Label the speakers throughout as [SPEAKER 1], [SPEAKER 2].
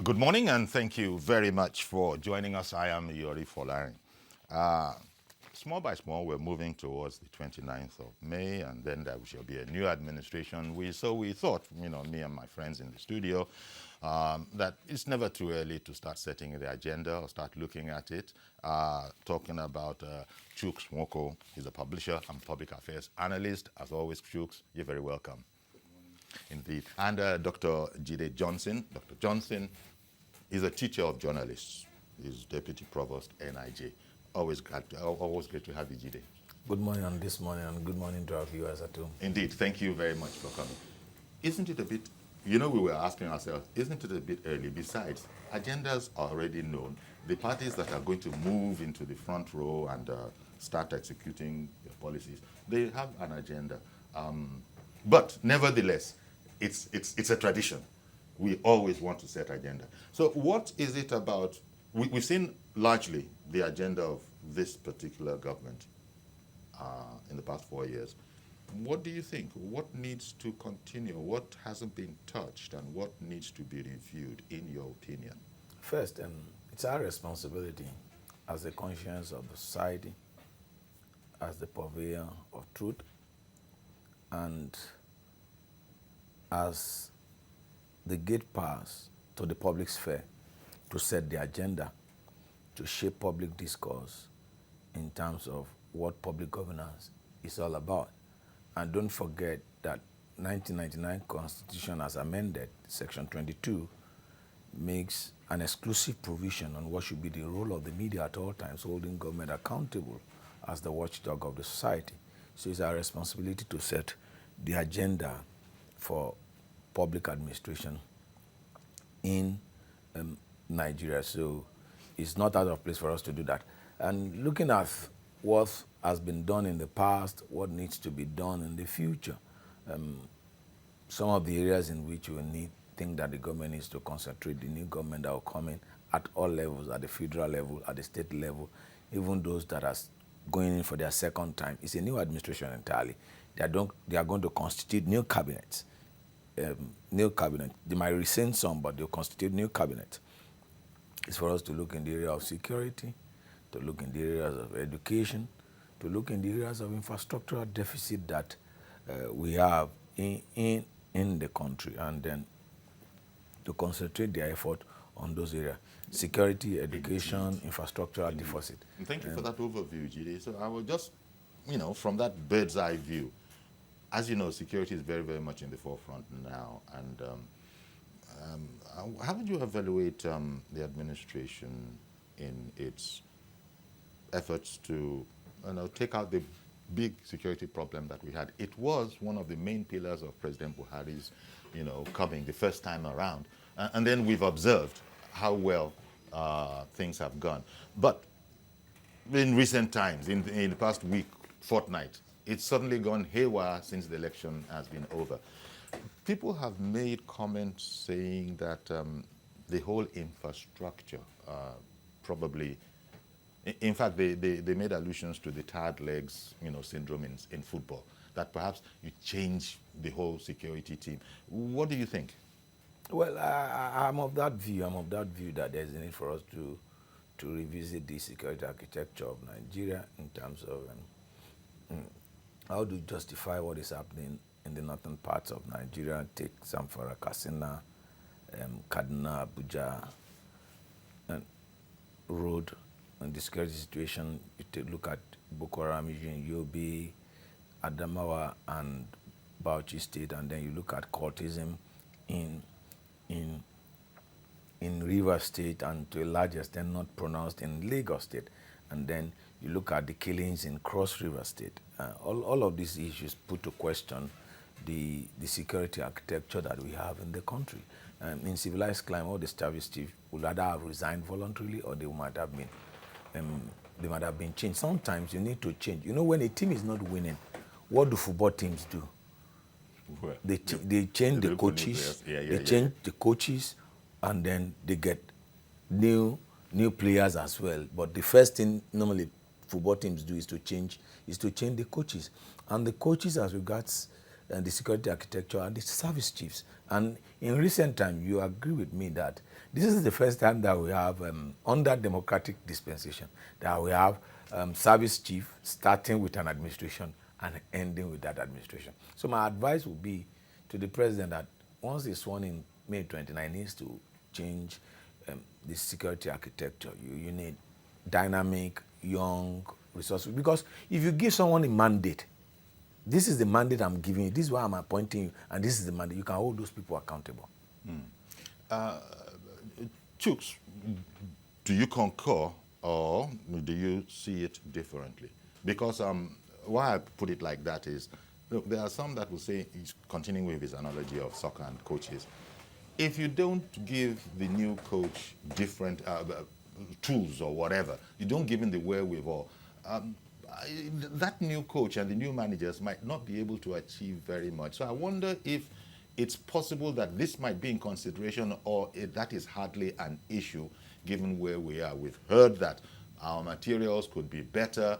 [SPEAKER 1] Good morning, and thank you very much for joining us. I am Yori Folarin. Small by small, we're moving towards the 29th of May, and then there shall be a new administration. So we thought, me and my friends in the studio, that it's never too early to start setting the agenda or start looking at it. Talking about Chuks Nwoko. He's a publisher and public affairs analyst. As always, Chuks, you're very welcome. Indeed. And Dr. Jide Johnson. Dr. Johnson is a teacher of journalists. He's Deputy Provost, NIJ. Always great to have you, Jide.
[SPEAKER 2] Good morning on this morning, and good morning to our viewers at home.
[SPEAKER 1] Indeed. Thank you very much for coming. Isn't it a bit, we were asking ourselves, isn't it a bit early? Besides, agendas are already known. The parties that are going to move into the front row and start executing their policies, they have an agenda. But nevertheless, it's a tradition. We always want to set agenda. So what is it about, we've seen largely the agenda of this particular government in the past 4 years. What do you think? What needs to continue? What hasn't been touched, and what needs to be reviewed, in your opinion?
[SPEAKER 2] First, it's our responsibility as the conscience of the society, as the purveyor of truth, and as the gate pass to the public sphere to set the agenda, to shape public discourse in terms of what public governance is all about. And don't forget that 1999 Constitution, as amended, Section 22, makes an exclusive provision on what should be the role of the media at all times, holding government accountable as the watchdog of the society. So it's our responsibility to set the agenda for public administration in Nigeria. So it's not out of place for us to do that. And looking at what has been done in the past, what needs to be done in the future, some of the areas in which we think that the government needs to concentrate, the new government that will come in at all levels, at the federal level, at the state level, even those that are going in for their second time. It's a new administration entirely. They are going to constitute new cabinets. They might rescind some, but they'll constitute new cabinet. It's for us to look in the area of security, to look in the areas of education, to look in the areas of infrastructural deficit that we have in the country, and then to concentrate their effort on those areas: security, education, infrastructural deficit.
[SPEAKER 1] And thank you for that overview, Jide. So I will just, from that bird's eye view, as you know, security is very, very much in the forefront now. And how would you evaluate the administration in its efforts to take out the big security problem that we had? It was one of the main pillars of President Buhari's coming the first time around. And then we've observed how well things have gone. But in recent times, in the past week, fortnight, it's suddenly gone haywire since the election has been over. People have made comments saying that the whole infrastructure probably, in fact, they made allusions to the tired legs, syndrome in football, that perhaps you change the whole security team. What do you think?
[SPEAKER 2] Well, I'm of that view. That there's a need for us to revisit the security architecture of Nigeria in terms of how to justify what is happening in the northern parts of Nigeria. Take Zamfara, Katsina, Kaduna, Abuja, and road, and the security situation. You take look at Boko Haram in Yobe, Adamawa, and Bauchi State, and then you look at cultism in Rivers State, and to a large extent not pronounced in Lagos State, and then you look at the killings in Cross River State. All of these issues put to question the security architecture that we have in the country. In civilized climate, all the service chiefs would either have resigned voluntarily, or they might have been changed. Sometimes you need to change. When a team is not winning, what do football teams do? Well, they change the coaches. They change the coaches, and then they get new players as well. But the first thing normally football teams do is to change the coaches. And the coaches, as regards and the security architecture and the service chiefs. And in recent time, you agree with me that this is the first time that we have, under democratic dispensation, that we have service chief starting with an administration and ending with that administration. So my advice would be to the president that once he's sworn in May 29, he needs to change the security architecture. You need dynamic, young resources. Because if you give someone a mandate, this is the mandate I'm giving you, this is why I'm appointing you, and this is the mandate, you can hold those people accountable.
[SPEAKER 1] Chooks, do you concur or do you see it differently? Because why I put it like that is, look, there are some that will say, he's continuing with his analogy of soccer and coaches, if you don't give the new coach different tools or whatever, you don't give him the wherewithal, that new coach and the new managers might not be able to achieve very much. So I wonder if it's possible that this might be in consideration, or that is hardly an issue given where we are. We've heard that our materials could be better,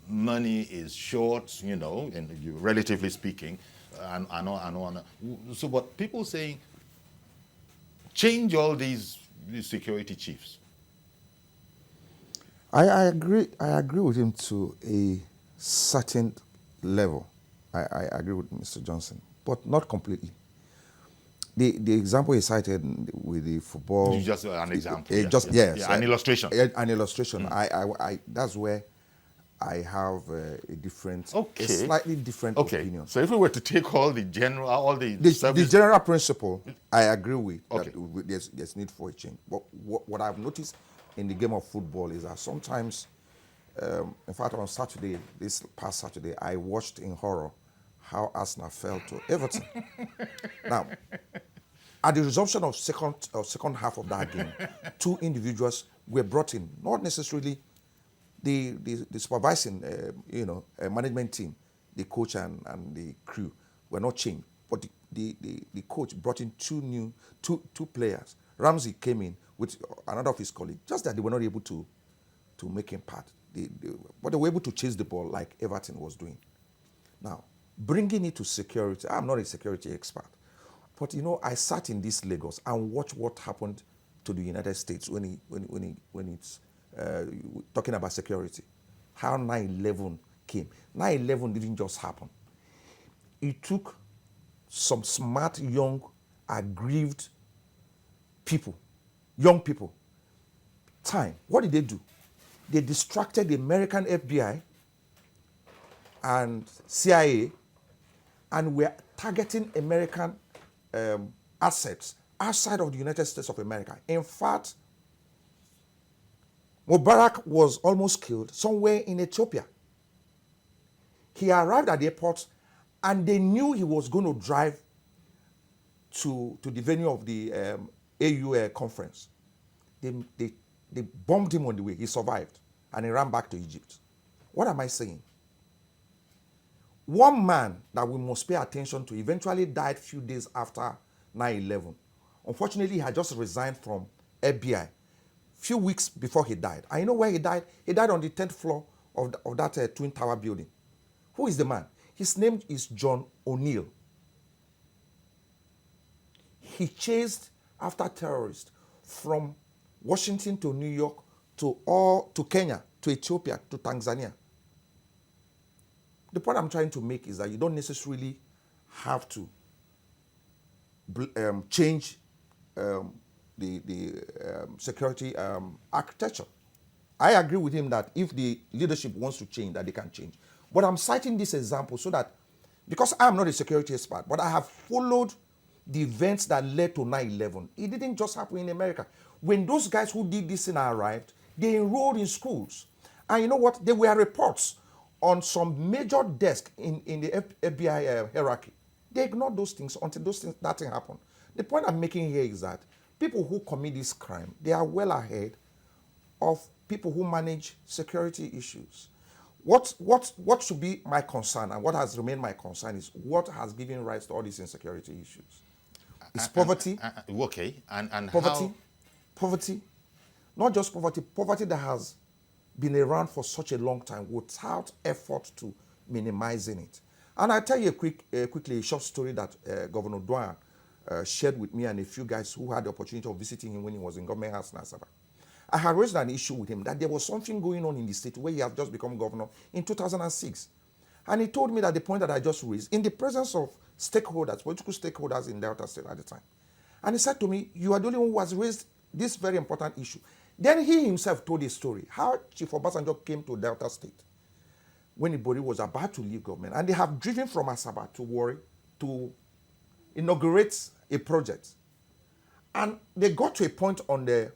[SPEAKER 1] money is short, you know, and relatively speaking, and on. So, but people saying, change all these security chiefs.
[SPEAKER 3] I agree with him to a certain level. I agree with Mr. Johnson, but not completely. The example he cited with the football,
[SPEAKER 1] Just an example.
[SPEAKER 3] An
[SPEAKER 1] illustration.
[SPEAKER 3] An illustration. I that's where I have a different, a slightly different opinion.
[SPEAKER 1] So if we were to take all the
[SPEAKER 3] the general principle, I agree with that there's need for a change. But what I've noticed in the game of football is that sometimes, in fact, on Saturday, this past Saturday, I watched in horror how Arsenal fell to Everton. Now, at the resumption of second half of that game, two individuals were brought in, not necessarily the supervising, management team, the coach and the crew were not changed, but the coach brought in two players. Ramsey came in with another of his colleagues, just that they were not able to make him part. But they were able to chase the ball like Everton was doing. Now, bringing it to security, I'm not a security expert, but I sat in this Lagos and watched what happened to the United States when it's talking about security. How 9/11 came. 9/11 didn't just happen. It took some smart, young, aggrieved people, young people, time. What did they do? They distracted the American FBI and CIA and were targeting American assets outside of the United States of America. In fact, Mubarak was almost killed somewhere in Ethiopia. He arrived at the airport and they knew he was going to drive to the venue of the AU conference. They bombed him on the way. He survived and he ran back to Egypt. What am I saying? One man that we must pay attention to eventually died a few days after 9/11. Unfortunately, he had just resigned from FBI few weeks before he died. And you know where he died? He died on the 10th floor of that Twin Tower building. Who is the man? His name is John O'Neill. He chased after terrorists from Washington to New York to Kenya, to Ethiopia, to Tanzania. The point I'm trying to make is that you don't necessarily have to change the security architecture. I agree with him that if the leadership wants to change, that they can change. But I'm citing this example so that, because I'm not a security expert, but I have followed the events that led to 9/11. It didn't just happen in America. When those guys who did this thing arrived, they enrolled in schools. And you know what? There were reports on some major desk in the FBI hierarchy. They ignored those things until that thing happened. The point I'm making here is that people who commit this crime, they are well ahead of people who manage security issues. What should be my concern, and what has remained my concern, is what has given rise to all these insecurity issues. It's poverty.
[SPEAKER 1] And
[SPEAKER 3] poverty,
[SPEAKER 1] how?
[SPEAKER 3] Poverty, not just poverty that has been around for such a long time without effort to minimizing it. And I'll tell you quickly a short story that Governor Dwyer shared with me and a few guys who had the opportunity of visiting him when he was in government house in Asaba. I had raised an issue with him that there was something going on in the state where he had just become governor in 2006. And he told me that the point that I just raised, in the presence of stakeholders, political stakeholders in Delta State at the time, and he said to me, you are the only one who has raised this very important issue. Then he himself told a story, how Chief Obasanjo came to Delta State when Ibori was about to leave government, and they have driven from Asaba to Warri to inaugurate a project. And they got to a point on the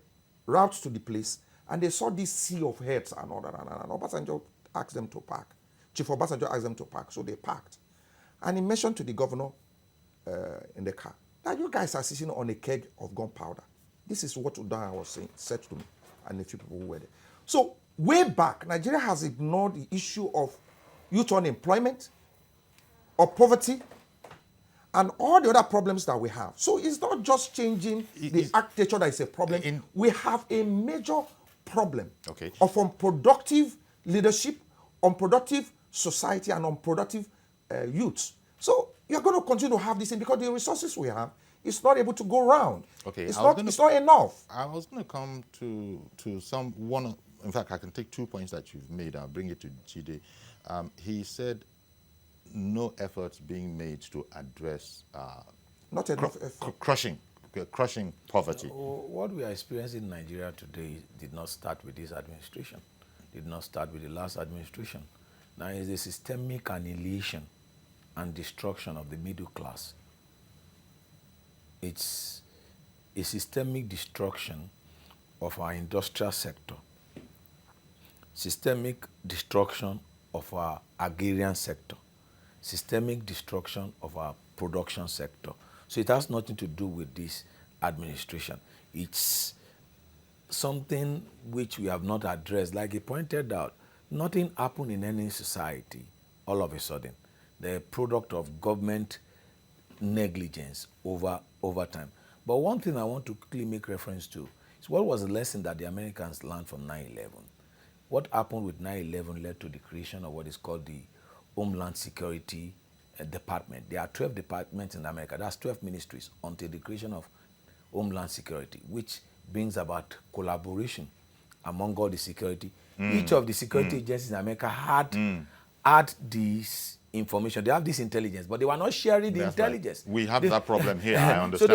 [SPEAKER 3] route to the place, and they saw this sea of heads and all that, and Obasanjo asked them to park. Chief Obasanjo asked them to park, so they parked. And he mentioned to the governor in the car that you guys are sitting on a keg of gunpowder. This is what Udaya was saying, said to me, and a few people who were there. So way back, Nigeria has ignored the issue of youth unemployment, or poverty, and all the other problems that we have. So it's not just changing the architecture that is a problem. We have a major problem of unproductive leadership, unproductive society, and unproductive youth. So you're going to continue to have this thing because the resources we have is not able to go around. It's not enough.
[SPEAKER 1] I was going to come to in fact, I can take 2 points that you've made. I'll bring it to Jide. He said no efforts being made to address
[SPEAKER 3] not enough effort.
[SPEAKER 1] crushing poverty.
[SPEAKER 2] What we are experiencing in Nigeria today did not start with this administration, did not start with the last administration. Now it's a systemic annihilation and destruction of the middle class. It's a systemic destruction of our industrial sector, systemic destruction of our agrarian sector, systemic destruction of our production sector. So it has nothing to do with this administration. It's something which we have not addressed. Like he pointed out, nothing happened in any society all of a sudden. They're a product of government negligence over time. But one thing I want to quickly make reference to is what was the lesson that the Americans learned from 9/11. What happened with 9/11 led to the creation of what is called the Homeland Security Department. There are 12 departments in America. That's 12 ministries until the creation of Homeland Security, which brings about collaboration among all the security. Each of the security agencies in America had this information. They have this intelligence, but they were not sharing the intelligence.
[SPEAKER 1] Right. We have that problem here, I understand.
[SPEAKER 2] So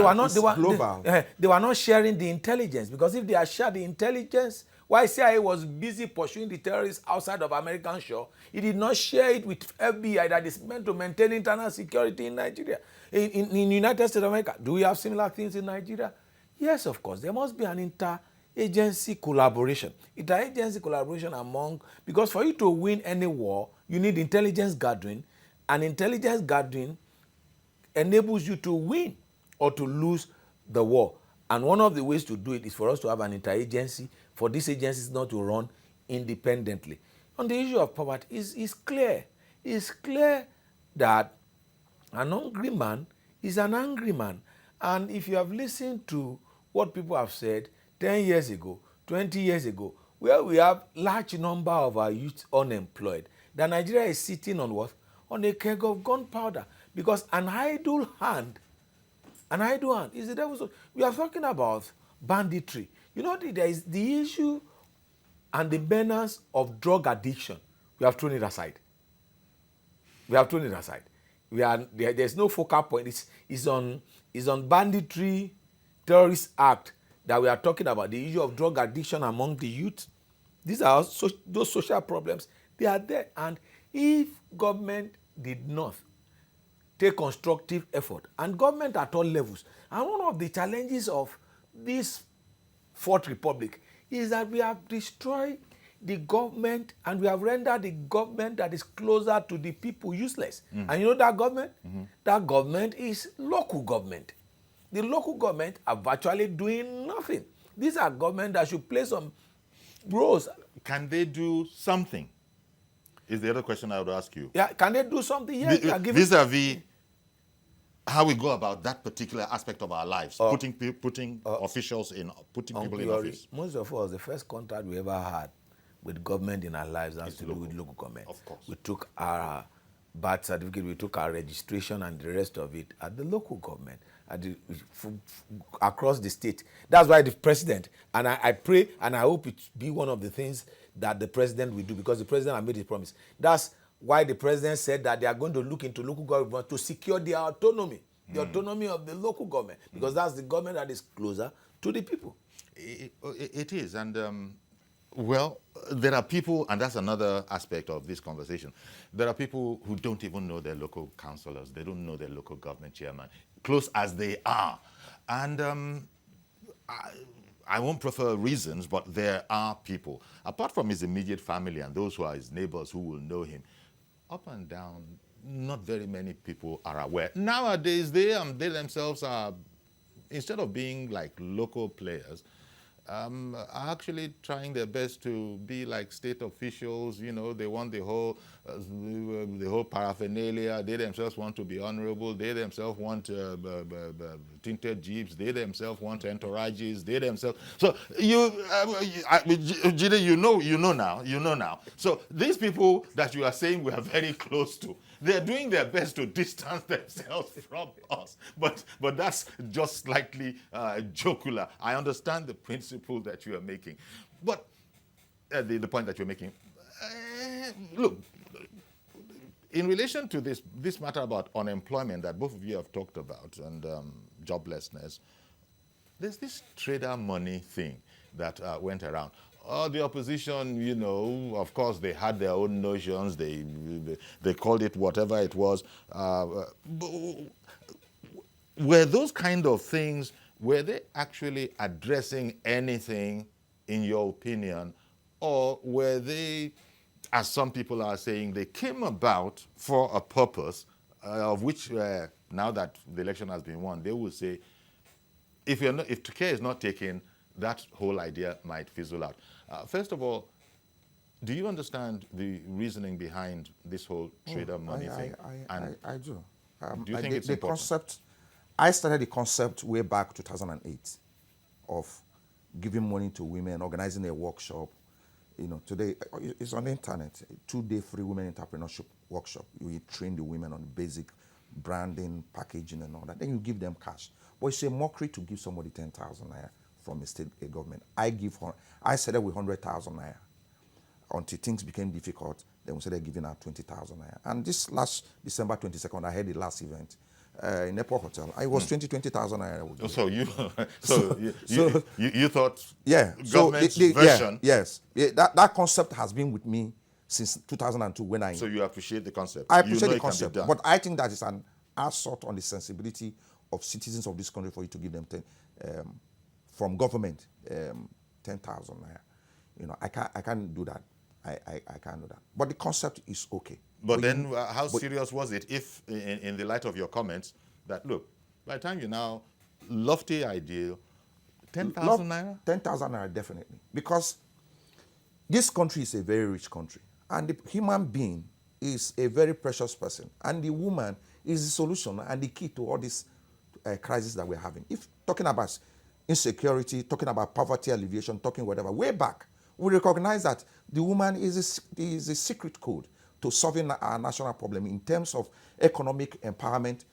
[SPEAKER 2] they were not sharing the intelligence, because if they had shared the intelligence, while CIA was busy pursuing the terrorists outside of American shore, he did not share it with FBI that is meant to maintain internal security in Nigeria. In the United States of America, do we have similar things in Nigeria? Yes, of course. There must be an interagency collaboration. Interagency collaboration because for you to win any war, you need intelligence gathering, and intelligence gathering enables you to win or to lose the war. And one of the ways to do it is for us to have an interagency, for these agencies not to run independently. On the issue of poverty, it's clear. It's clear that an hungry man is an angry man. And if you have listened to what people have said 10 years ago, 20 years ago, where we have large number of our youth unemployed, that Nigeria is sitting on what? On a keg of gunpowder. Because an idle hand is the devil's. We are talking about banditry. You know, there is the issue and the menace of drug addiction. We have thrown it aside. There's no focal point. It's on banditry, terrorist act that we are talking about. The issue of drug addiction among the youth. These are those social problems. They are there. And if government did not take constructive effort, and government at all levels, and one of the challenges of this Fourth Republic is that we have destroyed the government and we have rendered the government that is closer to the people useless. And you know that government? That government is local government. The local government are virtually doing nothing. These are government that should play some roles.
[SPEAKER 1] Can they do something? Is the other question I would ask you.
[SPEAKER 2] Yeah, can they do something? Yes.
[SPEAKER 1] Vis-a-vis how we go about that particular aspect of our lives, putting officials in, putting people in office.
[SPEAKER 2] Most of us, the first contact we ever had with government in our lives has to do with local government.
[SPEAKER 1] Of course.
[SPEAKER 2] We took our birth certificate, we took our registration and the rest of it at the local government, at the, across the state. That's why the president, and I pray and I hope it be one of the things that the president will do, because the president has made his promise. That's why the president said that they are going to look into local government to secure their autonomy, the autonomy of the local government, because that's the government that is closer to the people.
[SPEAKER 1] It is, and well, there are people, and that's another aspect of this conversation. There are people who don't even know their local councillors. They don't know their local government chairman, close as they are. And I won't prefer reasons, but there are people, apart from his immediate family and those who are his neighbors who will know him, up and down, not very many people are aware. Nowadays, they themselves are, instead of being like local players, are actually trying their best to be like state officials. You know, they want the whole paraphernalia. They themselves want to be honorable. They themselves want tinted jeeps. They themselves want entourages. They themselves. So Jide, you know now. So these people that you are saying we are very close to, they're doing their best to distance themselves from us. But that's just slightly jocular. I understand the principle that you are making. But the point that you're making, look, in relation to this matter about unemployment that both of you have talked about and joblessness, there's this trader money thing that went around. The opposition, you know, of course, they had their own notions. They called it whatever it was. Were those kind of things, were they actually addressing anything, in your opinion, or were they, as some people are saying, they came about for a purpose, of which, now that the election has been won, they will say, if care is not taken, that whole idea might fizzle out. First of all, do you understand the reasoning behind this whole trader money thing?
[SPEAKER 3] I do.
[SPEAKER 1] Do you think it's
[SPEAKER 3] the
[SPEAKER 1] important?
[SPEAKER 3] Concept, I started the concept way back 2008 of giving money to women, organizing a workshop. You know, today it's on the internet, 2-day free women entrepreneurship workshop. You train the women on basic branding, packaging, and all that. Then you give them cash. But it's a mockery to give somebody 10,000 naira from a government. I started with 100,000 naira until things became difficult. Then we started giving out 20,000 naira. And this last December 22nd, I had the last event in Airport Hotel. I was 20,000 naira.
[SPEAKER 1] So you thought,
[SPEAKER 3] yeah,
[SPEAKER 1] government's version.
[SPEAKER 3] Yes, that concept has been with me since 2002 when I.
[SPEAKER 1] So you appreciate the concept.
[SPEAKER 3] I appreciate the concept, but I think that is an assault on the sensibility of citizens of this country for you to give them from government 10,000 naira. You know, I can't do that. I can't do that. But the concept is okay.
[SPEAKER 1] But then, how serious was it if, in the light of your comments, that, look, by the time you now, lofty ideal, 10,000 naira?
[SPEAKER 3] 10,000 naira, definitely. Because this country is a very rich country. And the human being is a very precious person. And the woman is the solution and the key to all this crisis that we're having. If talking about insecurity, talking about poverty alleviation, talking whatever, way back, we recognize that the woman is a secret code to solving our national problem in terms of economic empowerment,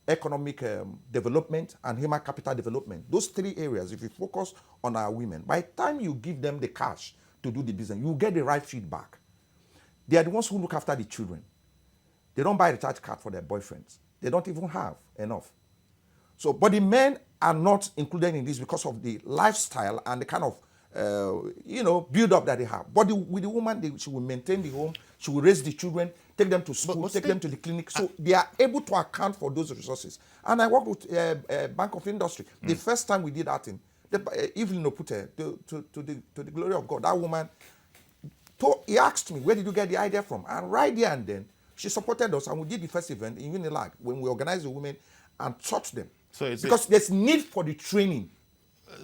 [SPEAKER 3] economic development, and human capital development. Those 3 areas, if you focus on our women, by the time you give them the cash to do the business, you get the right feedback. They are the ones who look after the children. They don't buy a recharge card for their boyfriends. They don't even have enough. So, but the men are not included in this because of the lifestyle and the kind of build up that they have. But with the woman, she will maintain the home, she will raise the children, take them to school, take them to the clinic. So they are able to account for those resources. And I work with Bank of Industry. The first time we did that thing, Evelyn Opute, to the glory of God, that woman, he asked me, where did you get the idea from? And right there and then, she supported us, and we did the first event in Unilag when we organized the women and taught them. Because there's need for the training.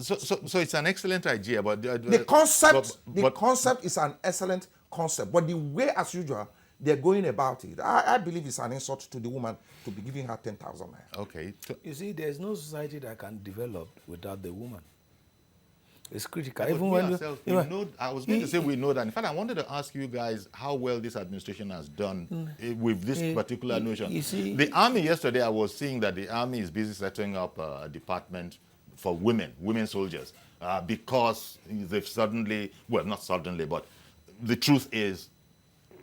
[SPEAKER 1] So it's an excellent idea, but
[SPEAKER 3] the concept is an excellent concept, but the way, as usual, they're going about it, I believe it's an insult to the woman to be giving her 10,000 naira.
[SPEAKER 1] Okay.
[SPEAKER 2] You see, there's no society that can develop without the woman. It's critical.
[SPEAKER 1] But
[SPEAKER 2] Even
[SPEAKER 1] we
[SPEAKER 2] when
[SPEAKER 1] ourselves, we know, I was going to say we know that. In fact, I wanted to ask you guys how well this administration has done with this particular notion.
[SPEAKER 2] you see,
[SPEAKER 1] The Army, yesterday I was seeing that the Army is busy setting up a department for women soldiers, because they've suddenly, well, not suddenly, but the truth is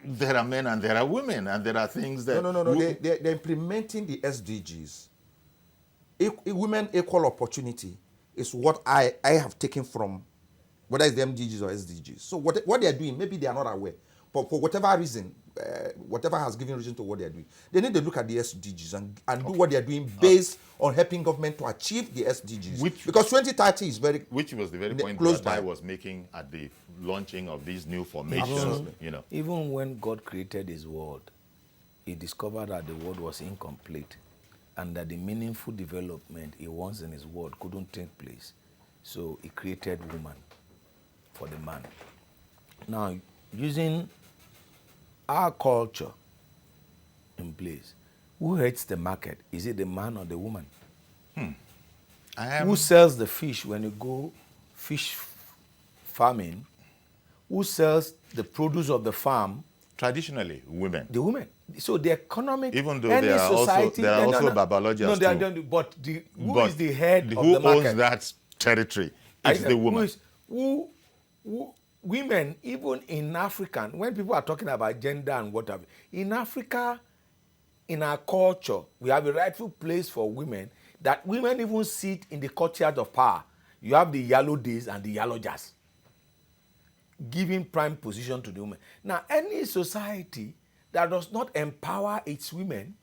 [SPEAKER 1] there are men and there are women, and there are things that...
[SPEAKER 3] No. They're implementing the SDGs. Women equal opportunity is what I have taken from, whether it's the MDGs or SDGs. So what they are doing, maybe they are not aware. But for whatever reason, whatever has given reason to what they are doing, they need to look at the SDGs and do what they are doing based on helping government to achieve the SDGs. Because 2030 is very...
[SPEAKER 1] Which was the very point that I was making at the launching of these new formations.
[SPEAKER 2] Even when God created his world, he discovered that the world was incomplete and that the meaningful development he wants in his world couldn't take place. So he created woman for the man. Now, using our culture in place, who hates the market? Is it the man or the woman? Who sells the fish when you go fish farming? Who sells the produce of the farm?
[SPEAKER 1] Traditionally, women.
[SPEAKER 2] The women. So the economic,
[SPEAKER 1] even though there are also babalogians too.
[SPEAKER 2] But who is the head of the market?
[SPEAKER 1] Who owns that territory? It's the woman.
[SPEAKER 2] Women, even in African, when people are talking about gender and whatever, in Africa, in our culture, we have a rightful place for women, that women even sit in the courtyard of power. You have the yellow days and the yellow jazz, giving prime position to the women. Now, any society that does not empower its women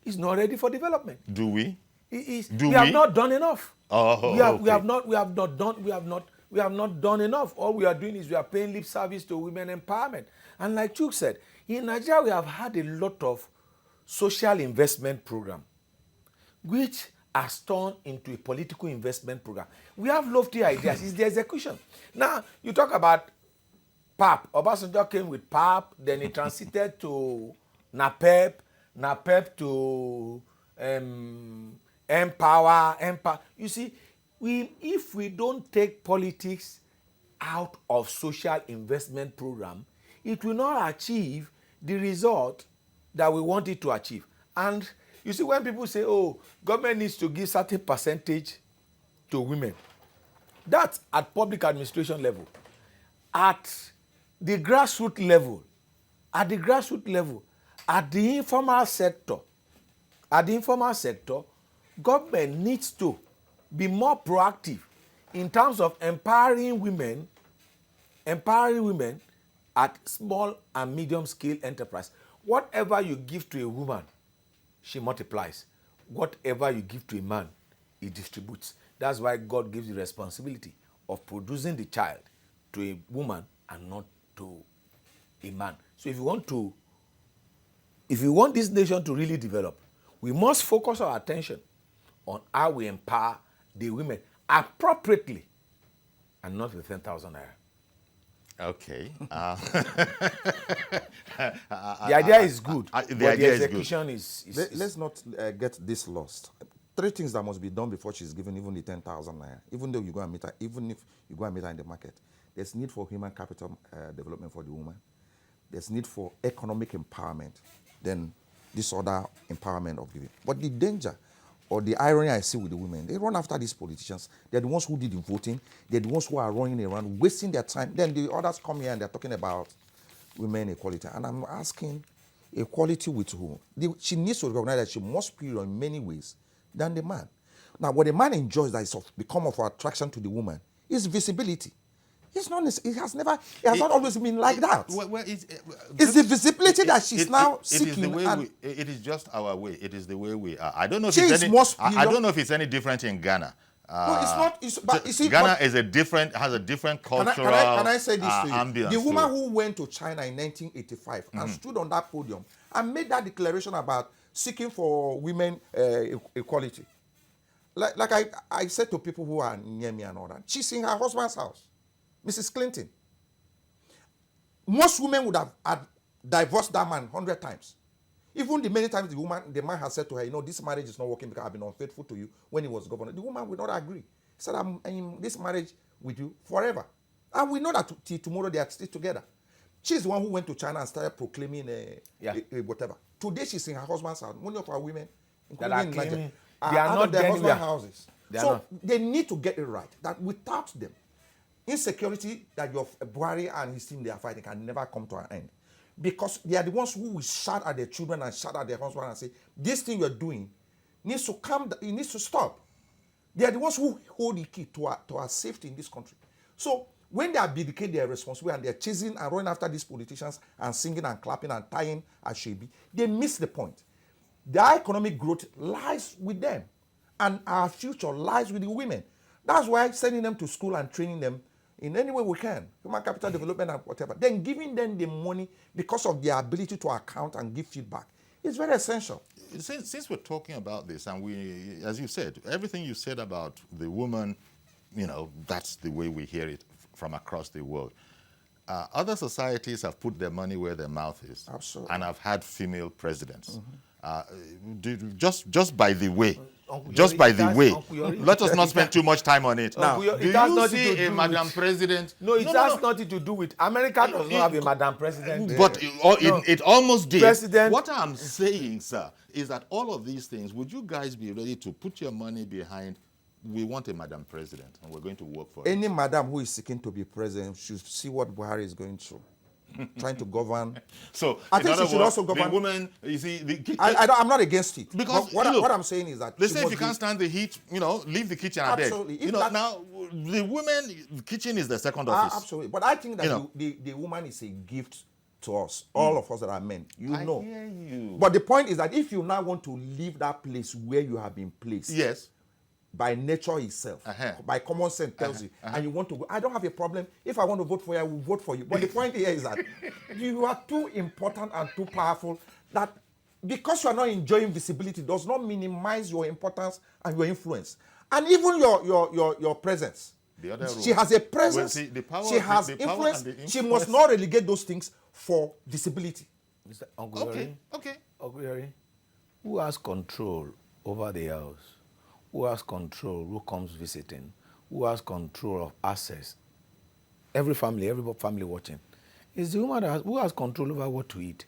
[SPEAKER 2] is not ready for development.
[SPEAKER 1] Do we?
[SPEAKER 2] We have not done enough. We have not done enough. All we are doing is we are paying lip service to women empowerment. And like Chuk said, in Nigeria we have had a lot of social investment program, which has turned into a political investment program. We have lofty ideas. It's the execution. Now, you talk about PAP. Obasanjo came with PAP, then he transited to NAPEP to Empower. You see, if we don't take politics out of social investment program, it will not achieve the result that we want it to achieve. And you see, when people say, oh, government needs to give certain percentage to women, that's at public administration level. At the grassroots level, at the informal sector, government needs to be more proactive in terms of empowering women at small and medium scale enterprise. Whatever you give to a woman, she multiplies. Whatever you give to a man, he distributes. That's why God gives the responsibility of producing the child to a woman and not to a man. So if you want this nation to really develop, we must focus our attention on how we empower the women appropriately and not with 10,000 naira.
[SPEAKER 1] Okay.
[SPEAKER 2] The idea is good, but the execution is
[SPEAKER 3] Let's not get this lost. 3 things that must be done before she's given even the 10,000 naira. Even though you go and meet her, even if you go and meet her in the market, there's need for human capital development for the woman. There's need for economic empowerment. Then this other empowerment of giving. But the danger or the irony I see with the women, they run after these politicians. They're the ones who did the voting. They're the ones who are running around, wasting their time. Then the others come here and they're talking about women equality. And I'm asking, equality with who? She needs to recognize that she must be in many ways than the man. Now, what the man enjoys that is become of attraction to the woman is visibility. It's not. It has not always been like that. It's the visibility that she's now seeking.
[SPEAKER 1] It is just our way. It is the way we are. I don't know if
[SPEAKER 3] I
[SPEAKER 1] don't know if it's any different in Ghana.
[SPEAKER 3] No, it's not.
[SPEAKER 1] Ghana has a different cultural
[SPEAKER 3] can I say this to you?
[SPEAKER 1] Ambience.
[SPEAKER 3] The woman who went to China in 1985 and stood on that podium and made that declaration about seeking for women equality. Like I said to people who are near me and all that, she's in her husband's house. Mrs. Clinton. Most women would have divorced that man 100 times. Even the many times the man has said to her, this marriage is not working because I've been unfaithful to you when he was governor. The woman would not agree. He said, this marriage with you forever. And we know that till tomorrow they are still together. She's the one who went to China and started proclaiming a whatever. Today she's in her husband's house. Many of our women, including in Nigeria,
[SPEAKER 2] they are
[SPEAKER 3] out
[SPEAKER 2] not
[SPEAKER 3] of their husband's
[SPEAKER 2] anywhere.
[SPEAKER 3] houses.
[SPEAKER 2] They are
[SPEAKER 3] So
[SPEAKER 2] not.
[SPEAKER 3] they need to get it right. That without them, insecurity that your Buhari and his team they are fighting can never come to an end. Because they are the ones who will shout at their children and shout at their husband and say, this thing you're doing needs to come, it needs to stop. They are the ones who hold the key to our safety in this country. So when they abdicate their responsibility and they're chasing and running after these politicians and singing and clapping and tying Ashebi, they miss the point. Their economic growth lies with them, and our future lies with the women. That's why sending them to school and training them in any way we can, human capital development and whatever, then giving them the money because of their ability to account and give feedback is very essential.
[SPEAKER 1] Since we're talking about this, and we, as you said, everything you said about the woman, you know, that's the way we hear it from across the world. Other societies have put their money where their mouth is.
[SPEAKER 3] Absolutely.
[SPEAKER 1] And have had female presidents. Just by the way, let us not spend too much time on it.
[SPEAKER 2] Now,
[SPEAKER 1] do you see a Madam President?
[SPEAKER 2] No, it has nothing to do with America. Does not have a Madam President.
[SPEAKER 1] But it almost did.
[SPEAKER 2] President.
[SPEAKER 1] What I'm saying, sir, is that all of these things, would you guys be ready to put your money behind? We want a Madam President, and we're going to work for it.
[SPEAKER 3] Any madam who is seeking to be president should see what Buhari is going through, trying to govern.
[SPEAKER 1] So
[SPEAKER 3] I think she should also govern.
[SPEAKER 1] The woman, you see,
[SPEAKER 3] I'm not against it.
[SPEAKER 1] Because
[SPEAKER 3] what I'm saying is that
[SPEAKER 1] they say if you can't stand the heat, you know, leave the kitchen and beg.
[SPEAKER 3] Absolutely.
[SPEAKER 1] You know, now the women, the kitchen is the second office.
[SPEAKER 3] Absolutely. But I think that the woman is a gift to us, all of us that are men.
[SPEAKER 1] I hear you.
[SPEAKER 3] But the point is that if you now want to leave that place where you have been placed,
[SPEAKER 1] yes,
[SPEAKER 3] by nature itself, by common sense tells you, and you want to go, I don't have a problem. If I want to vote for you, I will vote for you. But the point here is that you are too important and too powerful that because you are not enjoying visibility does not minimize your importance and your influence. And even your presence.
[SPEAKER 1] The other
[SPEAKER 3] she has a presence,
[SPEAKER 1] well, see, the power,
[SPEAKER 3] she has influence, she must not relegate those things for disability.
[SPEAKER 2] Mr. Uncle Yori, who has control over the house? Who has control? Who comes visiting? Who has control of access? Every family watching. It's the woman who has control over what to eat.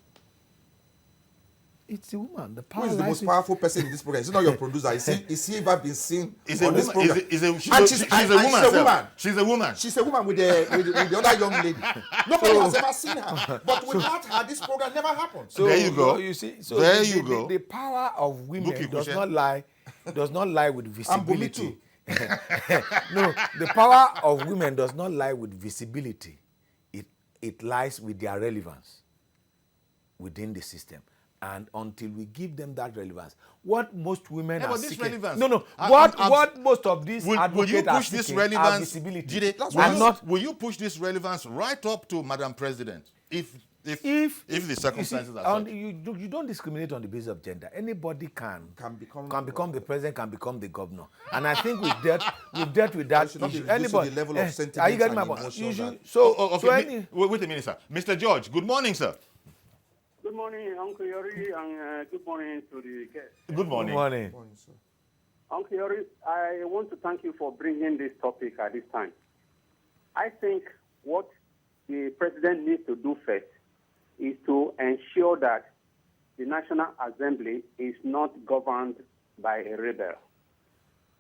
[SPEAKER 2] It's the woman. The power.
[SPEAKER 3] Who is the most powerful person in this program? It's not your producer. Is he ever been seen
[SPEAKER 1] She's
[SPEAKER 3] on this program?
[SPEAKER 1] She's a woman. She's a woman.
[SPEAKER 3] She's a woman with the other young lady. Nobody has ever seen her. But without her, this program never happened.
[SPEAKER 1] So there you go.
[SPEAKER 2] You see. So
[SPEAKER 1] there you go.
[SPEAKER 2] The power of women does not lie with visibility. No, the power of women does not lie with visibility. It lies with their relevance within the system. And until we give them that relevance, what most women are seeking.
[SPEAKER 1] Relevance.
[SPEAKER 2] What most of these advocates are seeking are visibility.
[SPEAKER 1] Will you push this relevance right up to Madam President? If the circumstances are such.
[SPEAKER 2] You don't discriminate on the basis of gender. Anybody can become the president, can become the governor. And I think we've dealt with that issue.
[SPEAKER 3] Anybody, the level of sentiment, are you getting my point?
[SPEAKER 1] Wait a minute, sir. Mr. George, good morning, sir.
[SPEAKER 4] Good morning, Uncle Yori, and good morning to the guests.
[SPEAKER 1] Good morning.
[SPEAKER 3] Good morning, sir.
[SPEAKER 4] Uncle Yori, I want to thank you for bringing this topic at this time. I think what the president needs to do first is to ensure that the National Assembly is not governed by a rebel.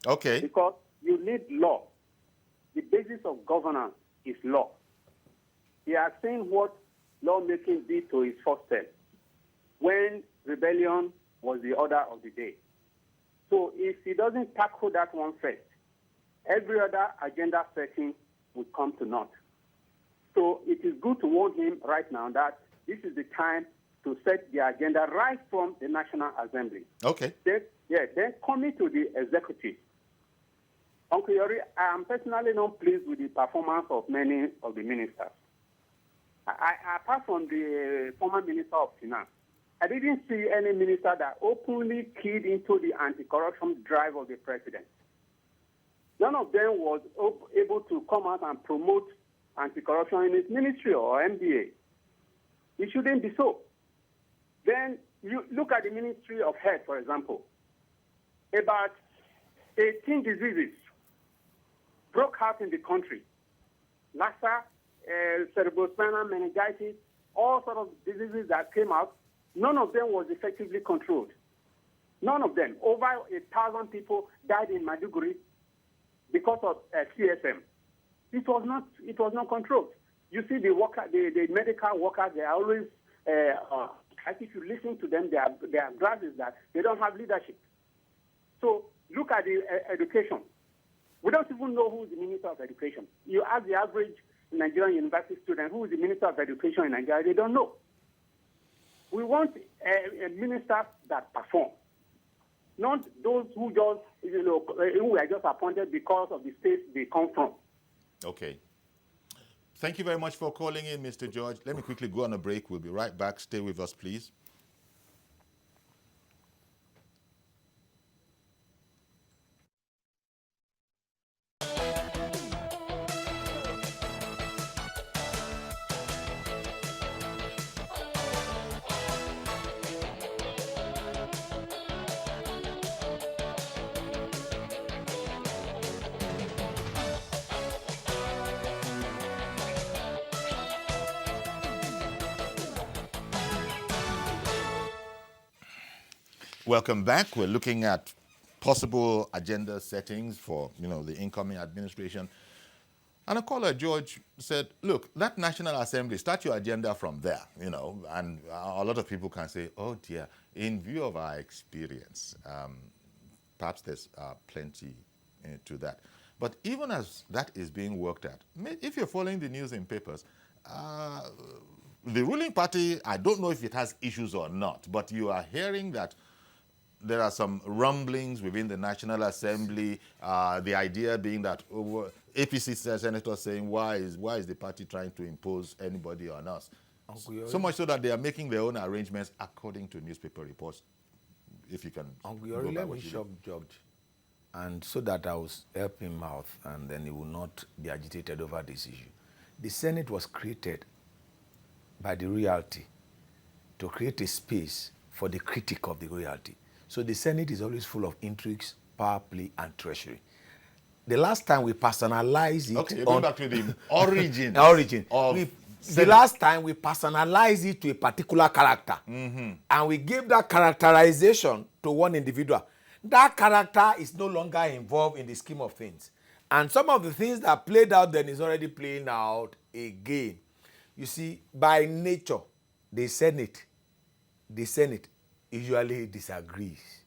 [SPEAKER 1] Okay.
[SPEAKER 4] Because you need law. The basis of governance is law. He has seen what lawmaking did to his first term, when rebellion was the order of the day. So if he doesn't tackle that one first, every other agenda setting will come to naught. So it is good to warn him right now that this is the time to set the agenda right from the National Assembly.
[SPEAKER 1] Okay.
[SPEAKER 4] Then coming to the executive. Uncle Yori, I am personally not pleased with the performance of many of the ministers. Apart from the former Minister of Finance, I didn't see any minister that openly keyed into the anti-corruption drive of the president. None of them was able to come out and promote anti-corruption in his ministry or MBA. It shouldn't be so. Then you look at the Ministry of Health, for example. About 18 diseases broke out in the country. Lassa, cerebrospinal meningitis, all sorts of diseases that came out, none of them was effectively controlled. None of them. Over 1,000 people died in Maiduguri because of CSM. It was not controlled. You see, the medical workers, they are always, if you listen to them, their grasp is that they don't have leadership. So look at the education. We don't even know who is the Minister of Education. You ask the average Nigerian university student who is the Minister of Education in Nigeria, they don't know. We want a minister that performs, not those who just, who are just appointed because of the state they come from.
[SPEAKER 1] Okay. Thank you very much for calling in, Mr. George. Let me quickly go on a break. We'll be right back. Stay with us, please. Welcome back. We're looking at possible agenda settings for, the incoming administration. And a caller, George, said, look, that National Assembly, start your agenda from there, and a lot of people can say, oh dear, in view of our experience, perhaps there's plenty to that. But even as that is being worked at, if you're following the news in papers, the ruling party, I don't know if it has issues or not, but you are hearing that there are some rumblings within the National Assembly, the idea being that APC senators saying, why is the party trying to impose anybody on us? So much so that they are making their own arrangements according to newspaper reports, if you can.
[SPEAKER 2] Let me shock George, and so that I will help him out, and then he will not be agitated over this issue. The Senate was created by the royalty to create a space for the critic of the royalty. So the Senate is always full of intrigues, power play, and treachery. The last time we personalized it...
[SPEAKER 1] Okay, going back to the origin.
[SPEAKER 2] The last time we personalized it to a particular character. Mm-hmm. And we gave that characterization to one individual. That character is no longer involved in the scheme of things. And some of the things that played out then is already playing out again. You see, by nature, the Senate usually disagrees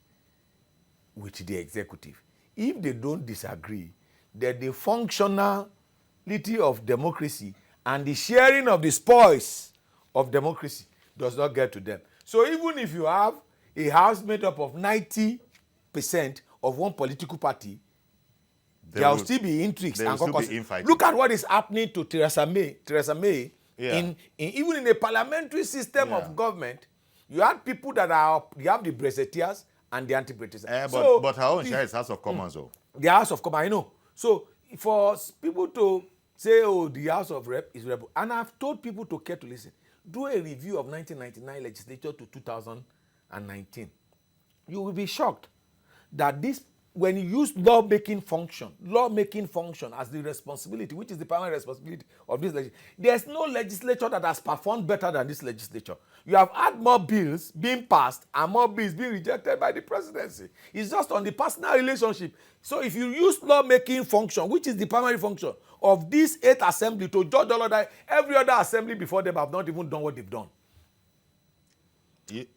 [SPEAKER 2] with the executive. If they don't disagree, then the functionality of democracy and the sharing of the spoils of democracy does not get to them. So even if you have a house made up of 90% of one political party, there will still be intrigues and caucuses. Look at what is happening to Theresa May. Yeah. Even in a parliamentary system of government, you have people that you have the Brexiteers and the anti-Brexiteers.
[SPEAKER 1] But her own share is House of Commons, though.
[SPEAKER 2] The House of Commons, I know. So for people to say, oh, the House of Rep is rebel, and I've told people to care to listen, do a review of 1999 legislature to 2019. You will be shocked that when you use lawmaking function as the responsibility, which is the primary responsibility of this legislature, there's no legislature that has performed better than this legislature. You have had more bills being passed and more bills being rejected by the presidency. It's just on the personal relationship. So if you use lawmaking function, which is the primary function of this 8th assembly, to judge all other, every other assembly before them have not even done what they've done.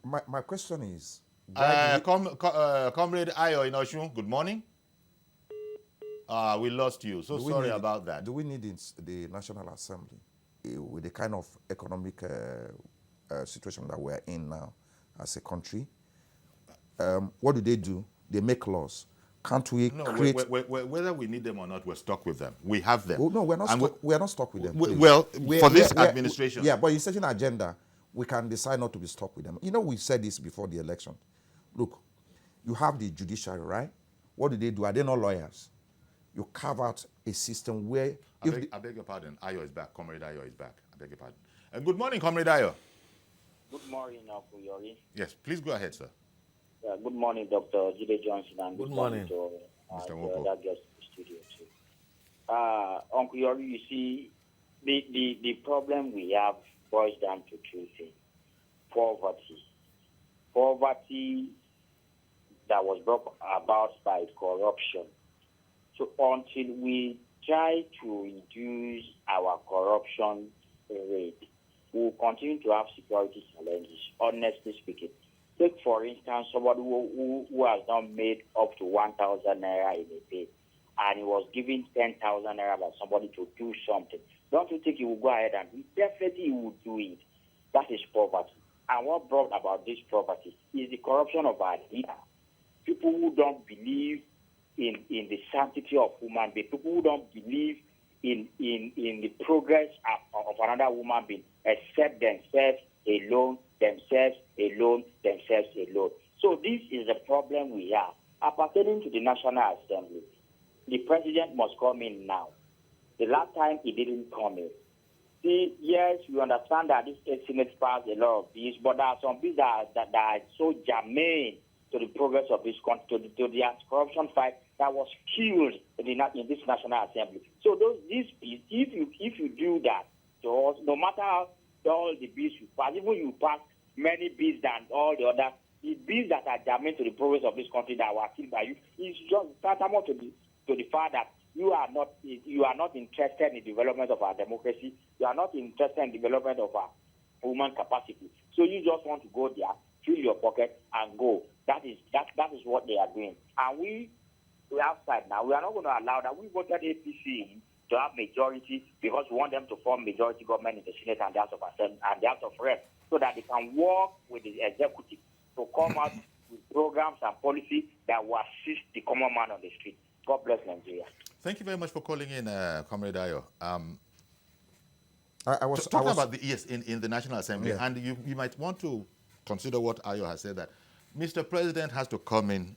[SPEAKER 3] My question is,
[SPEAKER 1] Comrade Ayo in Oshun, good morning. We lost you, so sorry about that.
[SPEAKER 3] Do we need the National Assembly with the kind of economic situation that we're in now as a country? What do? They make laws. Can't we create...
[SPEAKER 1] whether we need them or not, we're stuck with them. We have them.
[SPEAKER 3] Oh, no, we're not stuck with them.
[SPEAKER 1] For this administration.
[SPEAKER 3] Yeah, but in such an agenda, we can decide not to be stuck with them. We said this before the election. Look, you have the judiciary, right? What do? Are they not lawyers? You carve out a system where...
[SPEAKER 1] I beg your pardon. Ayo is back. Comrade Ayo is back. I beg your pardon. Good morning, Comrade Ayo.
[SPEAKER 5] Good morning, Akuyori.
[SPEAKER 1] Yes, please go ahead, sir.
[SPEAKER 5] Good morning, Dr. Jide Johnson, and
[SPEAKER 2] good morning
[SPEAKER 5] to
[SPEAKER 1] Mr.
[SPEAKER 5] the other guests in the studio, too. Uncle Yori, you see, the problem we have boils down to two things. Poverty that was brought about by corruption. So until we try to reduce our corruption rate, we will continue to have security challenges, honestly speaking. Take, for instance, somebody who has not made up to 1,000 naira in a day, and he was given 10,000 naira by somebody to do something. Don't you think he will go ahead and do it? Definitely he will do it. That is poverty. And what brought about this poverty is the corruption of our leaders. People who don't believe in the sanctity of human being, people who don't believe in the progress of another human being, except themselves alone. So this is the problem we have. Appertaining to the National Assembly, the president must come in now. The last time he didn't come in. See, yes, we understand that this Senate passed a lot of bills, but there are some bills that are so germane to the progress of this country, to the anti-corruption fight that was killed in this National Assembly. So these bills, if you do that to us, no matter how all the bills you pass, even you pass many bills than all the other, the bills that are germane to the progress of this country that were killed by you, is just tantamount to the fact that you are not interested in the development of our democracy. You are not interested in the development of our human capacity. So you just want to go there, fill your pocket, and go. That is what they are doing. And we outside now, we are not going to allow that. We voted APC to have majority because we want them to form majority government in the Senate and the House of Assembly and the House of Reps, so that they can work with the executive to come out with programs and policy that will assist the common man on the street. God bless Nigeria.
[SPEAKER 1] Thank you very much for calling in, Comrade Ayo.
[SPEAKER 3] I was
[SPEAKER 1] talking about in the National Assembly,
[SPEAKER 3] Yeah.
[SPEAKER 1] and you might want to consider what Ayo has said, that Mr. President has to come in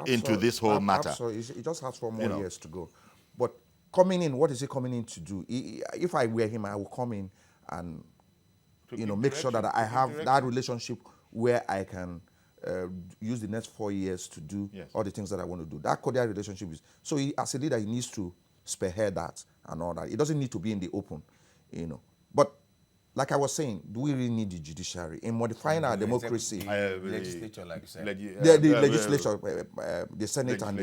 [SPEAKER 1] into this whole matter.
[SPEAKER 3] Absolutely. It just has 4 more years to go. But coming in, what is he coming in to do? If I were him, I would come in and make sure that I have that relationship where I can use the next 4 years to do all the things that I want to do. That cordial relationship is so. As a leader, he needs to spearhead that and all that. It doesn't need to be in the open, But like I was saying, do we really need the judiciary in modifying our democracy?
[SPEAKER 2] Legislature, like you said.
[SPEAKER 3] The legislature, the Senate and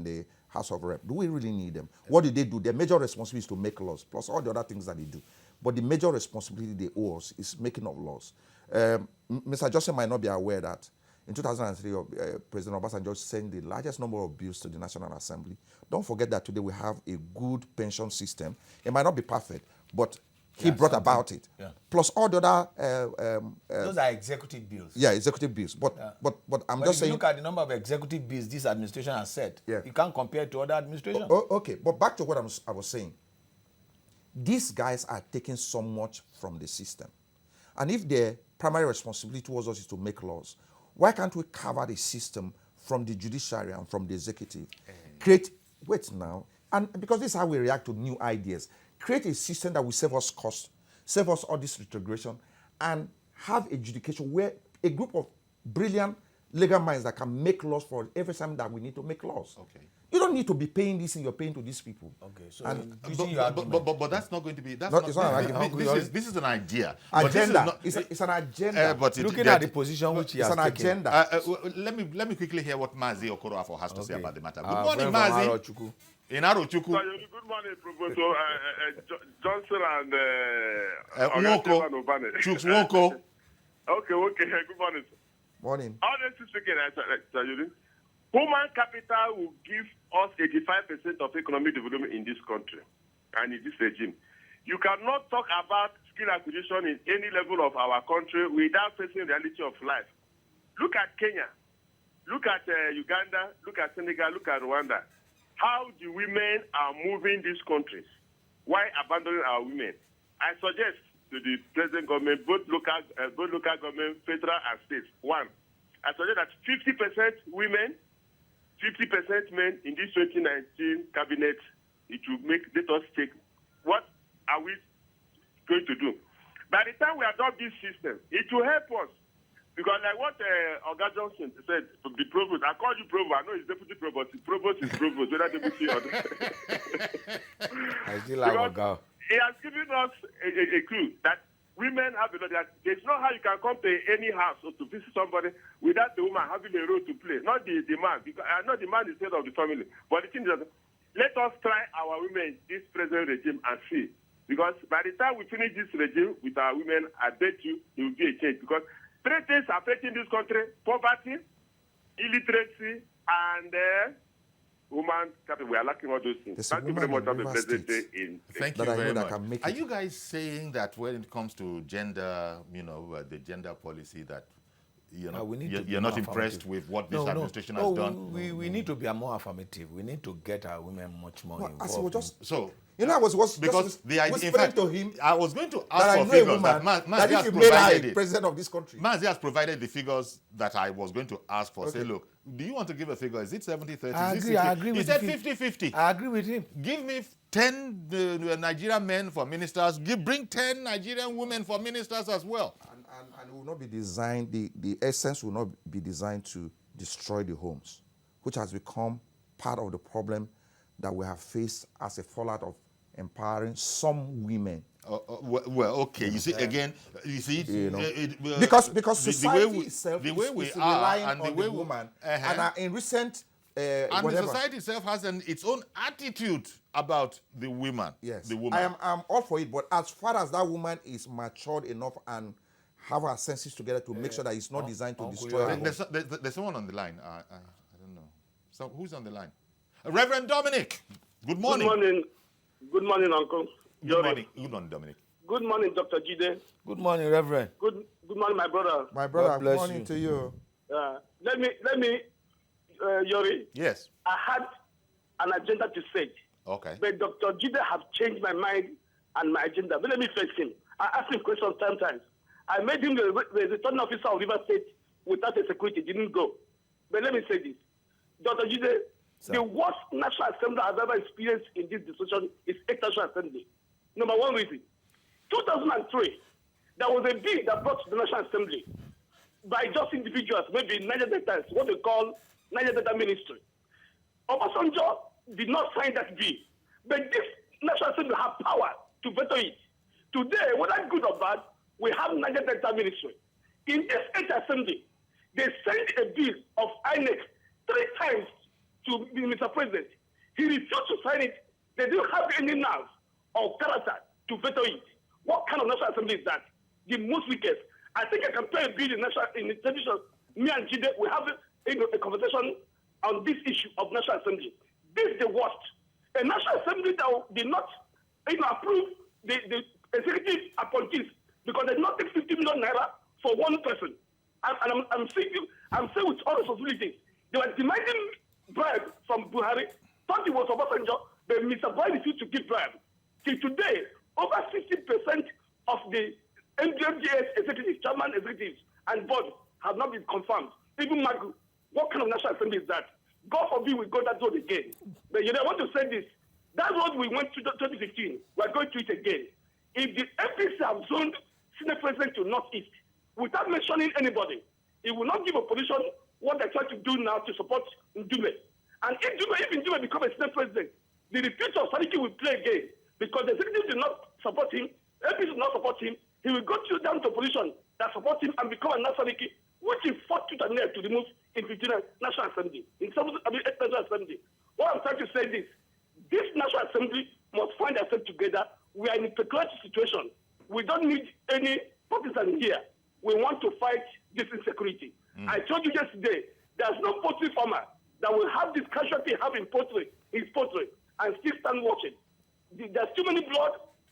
[SPEAKER 3] the House of Reps. Do we really need them? What do they do? Their major responsibility is to make laws, plus all the other things that they do. But the major responsibility they owe us is making of laws. Mr. Johnson might not be aware that in 2003, President Obasanjo sent the largest number of bills to the National Assembly. Don't forget that today we have a good pension system. It might not be perfect, but he brought about it. Yeah. Plus all the other...
[SPEAKER 2] those are executive bills.
[SPEAKER 3] Yeah, executive bills. But I'm just saying...
[SPEAKER 2] If you look at the number of executive bills this administration has set, you can't compare it to other administrations.
[SPEAKER 3] Okay, but back to what I was saying. These guys are taking so much from the system. And if their primary responsibility towards us is to make laws, why can't we cover the system from the judiciary and from the executive? Wait now, and because this is how we react to new ideas, create a system that will save us costs, save us all this retrogression, and have adjudication where a group of brilliant legal minds that can make laws for every time that we need to make laws. Okay. You don't need to be paying this and you're paying to these people. Okay, so
[SPEAKER 1] but that's not going to be. That's
[SPEAKER 3] it's not an argument.
[SPEAKER 1] This is an idea.
[SPEAKER 3] Agenda. It's an agenda.
[SPEAKER 2] But looking at the position which he has taken.
[SPEAKER 3] It's an agenda.
[SPEAKER 1] Let me quickly hear what Mazi Okoroafo has to say about the matter. Good morning, Mazi. In Arochukwu.
[SPEAKER 6] Good morning, Professor Johnson and
[SPEAKER 1] Wonko.
[SPEAKER 6] Okay. Good morning, sir.
[SPEAKER 3] Morning.
[SPEAKER 6] Honestly speaking, human capital will give us 85% of economic development in this country and in this regime. You cannot talk about skill acquisition in any level of our country without facing the reality of life. Look at Kenya. Look at Uganda. Look at Senegal. Look at Rwanda. How the women are moving these countries. Why abandoning our women? I suggest to the present government, both local government, federal and state. One, I suggest that 50% women, 50% men in this 2019 cabinet, it will let us take what are we going to do. By the time we adopt this system, it will help us. Because like what Oga Johnson said, the provost, I call you provost, I know he's deputy provost. Provost is provost, whether deputy or
[SPEAKER 2] I still like Oga.
[SPEAKER 6] He has given us a clue that women have a lot. There's not how you can come to any house or to visit somebody without the woman having a role to play. Not the man, because I know the man is head of the family. But the thing is, let us try our women in this present regime and see. Because by the time we finish this regime with our women, I bet you there will be a change. Because three things affecting this country: poverty, illiteracy, and woman capital. We are lacking all those things. Thank you very much for the president.
[SPEAKER 1] Thank you very much. Are you guys saying that when it comes to gender, the gender policy, that you're not impressed with what this administration has done?
[SPEAKER 2] We need to be more affirmative. We need to get our women much more involved.
[SPEAKER 3] I was
[SPEAKER 1] to him. I was going to ask for figures
[SPEAKER 3] that if you made her president of this country.
[SPEAKER 1] Mazi has provided the figures that I was going to ask for. Okay. Say, look, do you want to give a figure? Is it 70-30?
[SPEAKER 2] I agree with him.
[SPEAKER 1] He said 50-50.
[SPEAKER 2] I agree with him.
[SPEAKER 1] Give me 10 Nigerian men for ministers. Bring 10 Nigerian women for ministers as well.
[SPEAKER 3] And it will not be designed, the essence will not be designed to destroy the homes, which has become part of the problem that we have faced as a fallout of empowering some women.
[SPEAKER 1] Well, okay. You see, again,
[SPEAKER 3] because society itself is relying on the woman, and in recent
[SPEAKER 1] and the society itself has its own attitude about the woman.
[SPEAKER 3] Yes,
[SPEAKER 1] the woman.
[SPEAKER 3] I'm all for it, but as far as that woman is matured enough and have her senses together to make sure that it's not designed to destroy her.
[SPEAKER 1] There's someone on the line. I don't know. So who's on the line? Reverend Dominic. Good morning.
[SPEAKER 7] Good morning. Good morning, Uncle.
[SPEAKER 1] Good morning. Good morning, Dominic.
[SPEAKER 7] Good morning, Dr. Jide.
[SPEAKER 2] Good morning, Reverend.
[SPEAKER 7] Good morning, my brother.
[SPEAKER 3] My brother, good morning to you.
[SPEAKER 7] Let me, Yori.
[SPEAKER 1] Yes.
[SPEAKER 7] I had an agenda to say.
[SPEAKER 1] Okay.
[SPEAKER 7] But Dr. Jide have changed my mind and my agenda. But let me face him. I asked him questions sometimes. I made him the returning officer of River State without a security. Didn't go. But let me say this. Dr. Jide, the worst National Assembly I've ever experienced in this decision is National Assembly. Number one reason. 2003, there was a bill that brought to the National Assembly by just individuals, maybe Niger Delta, what they call Niger Delta Ministry. Obasanjo did not sign that bill. But this National Assembly have power to veto it. Today, whether good or bad, we have Niger Delta Ministry. In this Assembly, they sent a bill of INEC 3 times to Mr. President. He refused to sign it. They didn't have any nerve or character to veto it. What kind of National Assembly is that? The most weakest. I think I can play a bill in the television. Me and Jide, we have a conversation on this issue of National Assembly. This is the worst. A National Assembly that did not approve the executive appointees because they did not take 50 million naira for one person. And I'm saying with all responsibility, they were demanding bribe from Buhari, thought it was Obasanjo, but Mr. Buhari refused to give bribe. Till today, over 60% of the MDMGS executives, chairman executives, and board have not been confirmed. Even Magu, what kind of National Assembly is that? God forbid we go that road again. But I want to say this. That road we went to 2015, we're going to it again. If the FPC have zoned Senate President to Northeast, without mentioning anybody, it will not give opposition what they're trying to do now to support Ndume. And if Ndume becomes a Senate President, the repeat of Sadiki will play again because the executive did not support him, FPC did not support him. He will go down to a position that supports him and become a Sadiki, which he fought tooth and nail to remove in 15 National Assembly. National Assembly. What I'm trying to say is this National Assembly must find themselves together. We are in a peculiar situation. We don't need any partisan here. We want to fight this insecurity. I told you yesterday, there's no poultry farmer that will have this casualty having poultry, his poultry, and still stand watching. There's too many blood,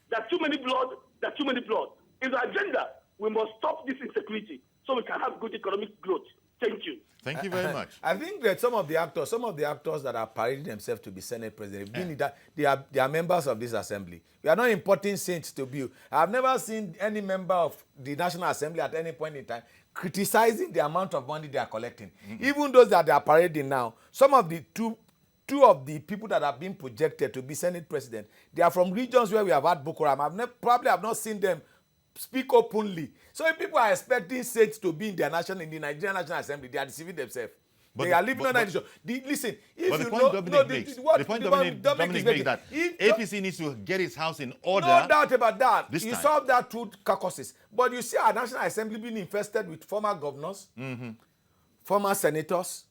[SPEAKER 7] there's too many blood, there's too many blood. In the agenda, we must stop this insecurity so we can have good economic growth. Thank you.
[SPEAKER 1] Thank you very much.
[SPEAKER 2] I think that some of the actors that are parading themselves to be Senate President, they are members of this assembly. We are not importing saints to be. I have never seen any member of the National Assembly at any point in time criticizing the amount of money they are collecting. Even those that they are parading now, some of the two of the people that have been projected to be Senate President, they are from regions where we have had Boko Haram. Probably have not seen them speak openly. So if people are expecting states to be in the Nigerian National Assembly, they are deceiving themselves. They are living on that issue. Listen, if
[SPEAKER 1] but
[SPEAKER 2] you
[SPEAKER 1] the point Dominic makes,
[SPEAKER 2] the point
[SPEAKER 1] Dominic makes that APC needs to get its house in order.
[SPEAKER 2] No doubt about that.
[SPEAKER 1] You
[SPEAKER 2] solve that through caucuses. But you see our National Assembly being infested with former governors, former senators,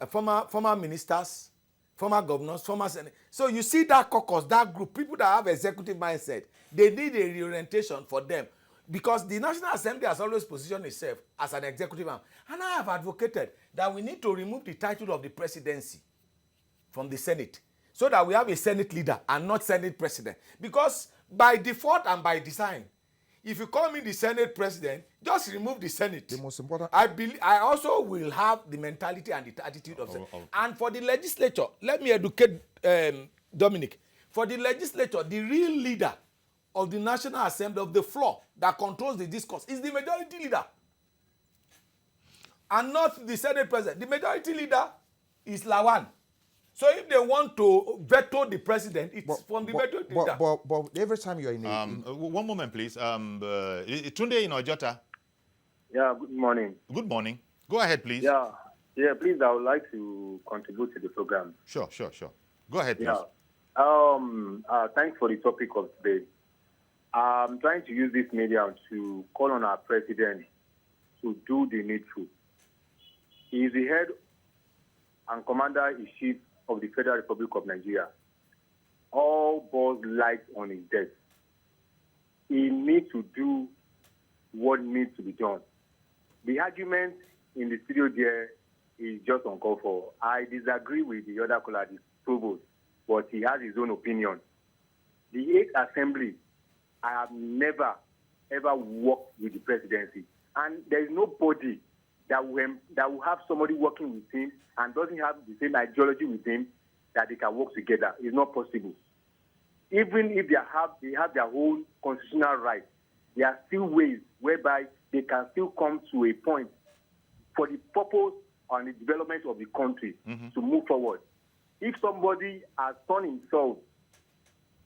[SPEAKER 2] former ministers, former governors, former senators. So you see that caucus, that group, people that have executive mindset, they need a reorientation for them. Because the National Assembly has always positioned itself as an executive arm. And I have advocated that we need to remove the title of the presidency from the Senate so that we have a Senate leader and not Senate president. Because by default and by design, if you call me the Senate president, just remove the Senate.
[SPEAKER 3] The most important.
[SPEAKER 2] I also will have the mentality and the attitude of Senate. And for the legislature, let me educate Dominic. For the legislature, the real leader of the National Assembly, of the floor that controls the discourse, is the majority leader. And not the Senate president. The majority leader is Lawan. So if they want to veto the president, it's from the majority leader.
[SPEAKER 3] But every time you're in a...
[SPEAKER 1] one moment, please. Tunde in Ojota.
[SPEAKER 8] Yeah, good morning.
[SPEAKER 1] Good morning. Go ahead, please.
[SPEAKER 8] Yeah, please, I would like to contribute to the program.
[SPEAKER 1] Sure. Go ahead, please.
[SPEAKER 8] Yeah. Thanks for the topic of today. I'm trying to use this medium to call on our president to do the needful. He is the head and commander-in-chief of the Federal Republic of Nigeria. All balls light on his desk. He needs to do what needs to be done. The argument in the studio there is just uncalled for. I disagree with the other caller, the provost, but he has his own opinion. The 8th Assembly, I have never, ever worked with the presidency. And there is nobody that will have somebody working with him and doesn't have the same ideology with him that they can work together. It's not possible. Even if they have their own constitutional rights, there are still ways whereby they can still come to a point for the purpose and the development of the country to move forward. If somebody has turned himself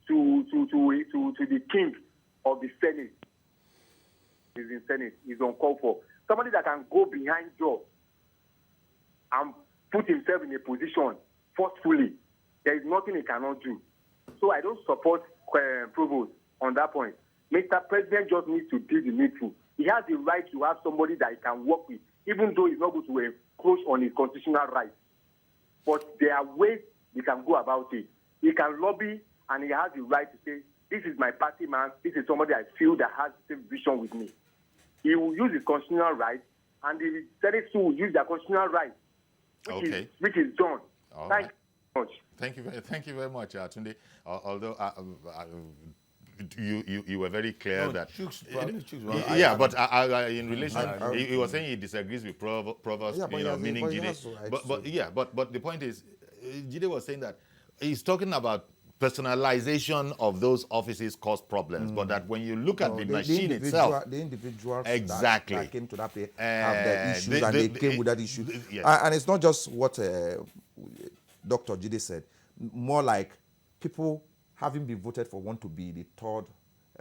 [SPEAKER 8] to the king of the Senate, is in Senate, is uncalled for. Somebody that can go behind doors and put himself in a position forcefully, there is nothing he cannot do. So I don't support Provost on that point. Mr. President just needs to do the needful. He has the right to have somebody that he can work with, even though he's not going to encroach on his constitutional rights. But there are ways he can go about it. He can lobby, and he has the right to say, this is my party man, this is somebody I feel that has the same vision with me. He will use his constitutional rights, and the Senate too will use their constitutional rights, which is done. Thank you very much.
[SPEAKER 1] Thank you very much, Tunde. Although you were very clear that... but in relation, he was saying he disagrees with Provost, meaning Jide. But the point is, Jide was saying that he's talking about personalization of those offices cause problems, but that when you look at the machine itself,
[SPEAKER 3] the individuals
[SPEAKER 1] exactly
[SPEAKER 3] that came to that place have their issues, and they came with that issue.
[SPEAKER 1] Yes.
[SPEAKER 3] And it's not just what Dr. Jide said, more like people having been voted for want to be the third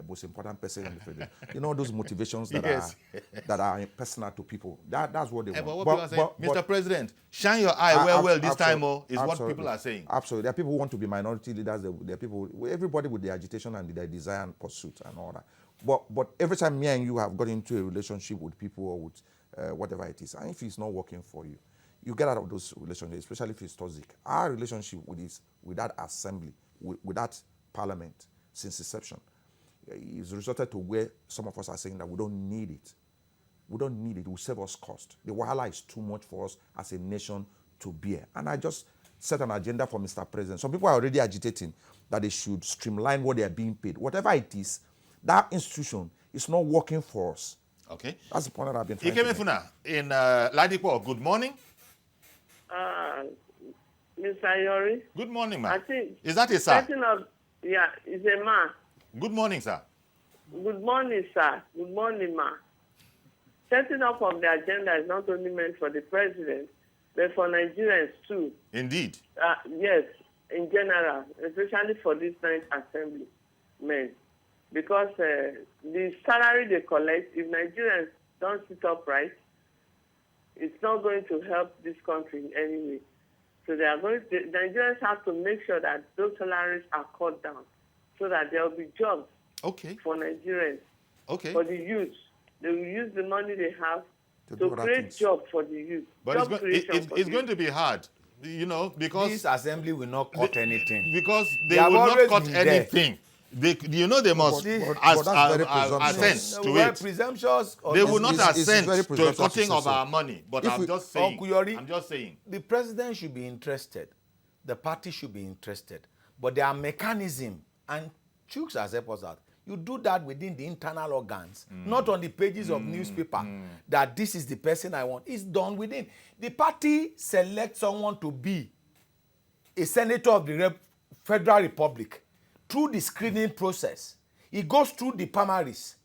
[SPEAKER 3] most important person in the federation. You know, those motivations that are personal to people. That's what they want.
[SPEAKER 1] But what people are saying, Mr. President, shine your eye well this time, is what people are saying.
[SPEAKER 3] Absolutely. There are people who want to be minority leaders. There are people, everybody with their agitation and their desire and pursuit and all that. But every time me and you have got into a relationship with people or with whatever it is, and if it's not working for you, you get out of those relationships, especially if it's toxic. Our relationship with that assembly, with that parliament, since inception, is resulted to where some of us are saying that we don't need it. We don't need it. It will save us cost. The wahala is too much for us as a nation to bear. And I just set an agenda for Mr. President. Some people are already agitating that they should streamline what they are being paid. Whatever it is, that institution is not working for us.
[SPEAKER 1] Okay.
[SPEAKER 3] That's the point that I've been trying to make.
[SPEAKER 1] Ikemefuna in Ladipo, good morning.
[SPEAKER 9] Mr. Ayori.
[SPEAKER 1] Good morning, ma'am.
[SPEAKER 9] I think
[SPEAKER 1] is that a sir?
[SPEAKER 9] Yeah, it's a man.
[SPEAKER 1] Good morning, sir.
[SPEAKER 9] Good morning, sir. Good morning, ma. Setting up of the agenda is not only meant for the president, but for Nigerians too.
[SPEAKER 1] Indeed.
[SPEAKER 9] Yes, in general, especially for this 9th Assembly men. because the salary they collect, if Nigerians don't sit up right, it's not going to help this country in any way. So Nigerians have to make sure that those salaries are cut down so that there will be jobs for Nigerians, for the youth. They will use the money they have to create jobs for the youth.
[SPEAKER 1] But it's going to be hard, because
[SPEAKER 2] this assembly will not cut anything.
[SPEAKER 1] Because they will not cut anything. They must assent to it.
[SPEAKER 2] Presumptuous.
[SPEAKER 1] They will not assent to a cutting of our money. But I'm just saying.
[SPEAKER 2] The president should be interested. The party should be interested. But there are mechanisms, and Chooks has helped us out. You do that within the internal organs, not on the pages of newspaper, that this is the person I want. It's done within. The party selects someone to be a senator of the Federal Republic through the screening process. He goes through the primaries,